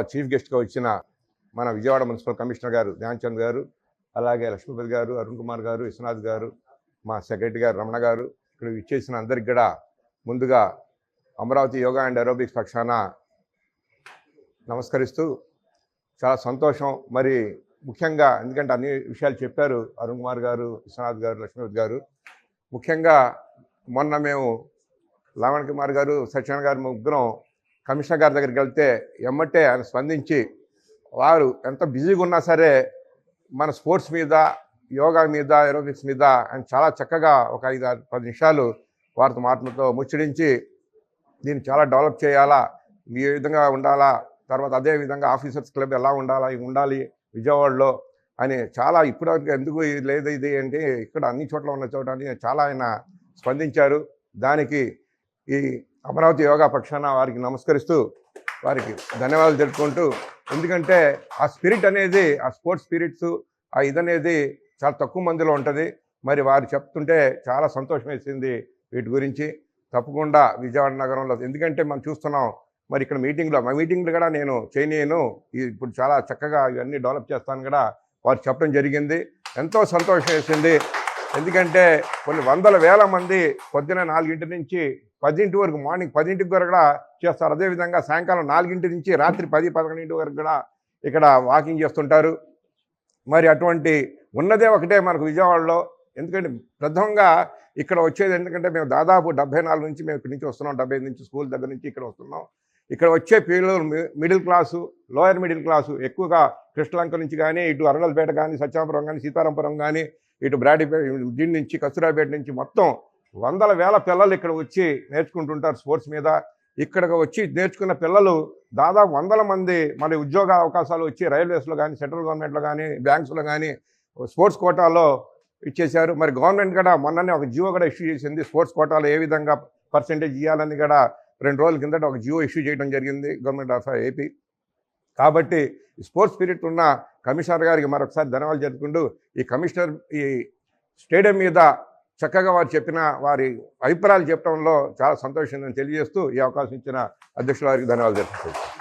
Chief గెస్ట్గా వచ్చిన మన విజయవాడ మున్సిపల్ కమిషనర్ గారు ధ్యాన్ చంద్ గారు, అలాగే లక్ష్మీపతి గారు, అరుణ్ కుమార్ గారు, విశ్వనాథ్ గారు, మా సెక్రటరీ గారు రమణ గారు, ఇక్కడ ఇచ్చేసిన అందరికి కూడా ముందుగా అమరావతి యోగా అండ్ ఏరోబిక్స్ పక్షాన నమస్కరిస్తూ చాలా సంతోషం. మరి ముఖ్యంగా ఎందుకంటే అన్ని విషయాలు చెప్పారు అరుణ్ కుమార్ గారు, విశ్వనాథ్ గారు, లక్ష్మీపతి గారు. ముఖ్యంగా మొన్న మేము లవణ్ కుమార్ గారు, సత్యనారాయణ గారు ముగ్గురం కమిషనర్ గారి దగ్గరికి వెళ్తే ఎమ్మటే ఆయన స్పందించి వారు ఎంత బిజీగా ఉన్నా సరే మన స్పోర్ట్స్ మీద, యోగా మీద, ఏరోబిక్స్ మీద ఆయన చాలా చక్కగా ఒక 5-10 నిమిషాలు వారితో మాటలతో ముచ్చడించి దీన్ని చాలా డెవలప్ చేయాలా, ఏ విధంగా ఉండాలా, తర్వాత అదేవిధంగా ఆఫీసర్స్ క్లబ్ ఎలా ఉండాలి విజయవాడలో అని చాలా ఇప్పటివరకు ఎందుకు లేదు ఇది అంటే ఇక్కడ అన్ని చోట్ల ఉన్న చోట అని చాలా ఆయన స్పందించారు. దానికి ఈ అమరావతి యోగా పక్షాన వారికి నమస్కరిస్తూ వారికి ధన్యవాదాలు తెలుపుకుంటూ, ఎందుకంటే ఆ స్పిరిట్ అనేది, ఆ స్పోర్ట్స్ స్పిరిట్స్ ఆ ఇదనేది చాలా తక్కువ మందిలో ఉంటుంది. మరి వారు చెప్తుంటే చాలా సంతోషం వేసింది వీటి గురించి. తప్పకుండా విజయవాడ నగరంలో ఎందుకంటే మనం చూస్తున్నాం మరి ఇక్కడ మా మీటింగ్లు కూడా నేను చేయను ఇప్పుడు చాలా చక్కగా ఇవన్నీ డెవలప్ చేస్తాను కూడా వారు చెప్పడం జరిగింది. ఎంతో సంతోషం వేసింది. ఎందుకంటే కొన్ని వందల వేల మంది పొద్దున 4 నుంచి 10 వరకు, మార్నింగ్ 10 వరకు కూడా చేస్తారు. అదేవిధంగా సాయంకాలం 4 నుంచి రాత్రి 10-11 వరకు కూడా ఇక్కడ వాకింగ్ చేస్తుంటారు. మరి అటువంటి ఉన్నదే ఒకటే మనకు విజయవాడలో. ఎందుకంటే ప్రథమంగా ఇక్కడ వచ్చేది ఎందుకంటే మేము దాదాపు 74 నుంచి మేము ఇక్కడి నుంచి వస్తున్నాం, 75 నుంచి స్కూల్ దగ్గర నుంచి ఇక్కడ వస్తున్నాం. ఇక్కడ వచ్చే పిల్లలు middle class, lower middle class ఎక్కువగా కృష్ణలంక నుంచి కానీ, ఇటు అరగల్పేట కానీ, సత్యాపురం కానీ, సీతారాంపురం కానీ, ఇటు బ్రాడీపేట దీని నుంచి కస్తూరాపేట నుంచి మొత్తం వందల వేల పిల్లలు ఇక్కడ వచ్చి నేర్చుకుంటుంటారు స్పోర్ట్స్ మీద. ఇక్కడికి వచ్చి నేర్చుకున్న పిల్లలు దాదాపు 100 మంది మన ఉద్యోగ అవకాశాలు వచ్చి రైల్వేస్లో కానీ, సెంట్రల్ గవర్నమెంట్లో కానీ, బ్యాంక్స్లో కానీ స్పోర్ట్స్ కోటాలో ఇచ్చేశారు. మరి గవర్నమెంట్ కూడా మొన్ననే ఒక జియో కూడా ఇష్యూ చేసింది. స్పోర్ట్స్ కోటాలో ఏ విధంగా పర్సెంటేజ్ ఇవ్వాలని కూడా 2 రోజుల కిందట ఒక జియో ఇష్యూ చేయడం జరిగింది గవర్నమెంట్ ఆఫ్ ఏపీ. కాబట్టి స్పోర్ట్స్ స్పిరిట్ ఉన్న కమిషనర్ గారికి మరొకసారి ధన్యవాదాలు జరుపుకుంటూ, ఈ స్టేడియం మీద చక్కగా వారు చెప్పిన వారి అభిప్రాయాలు చెప్పడంలో చాలా సంతోషంగా తెలియజేస్తూ ఈ అవకాశం ఇచ్చిన అధ్యక్షుల వారికి ధన్యవాదాలు జరుపుకుంటున్నాను.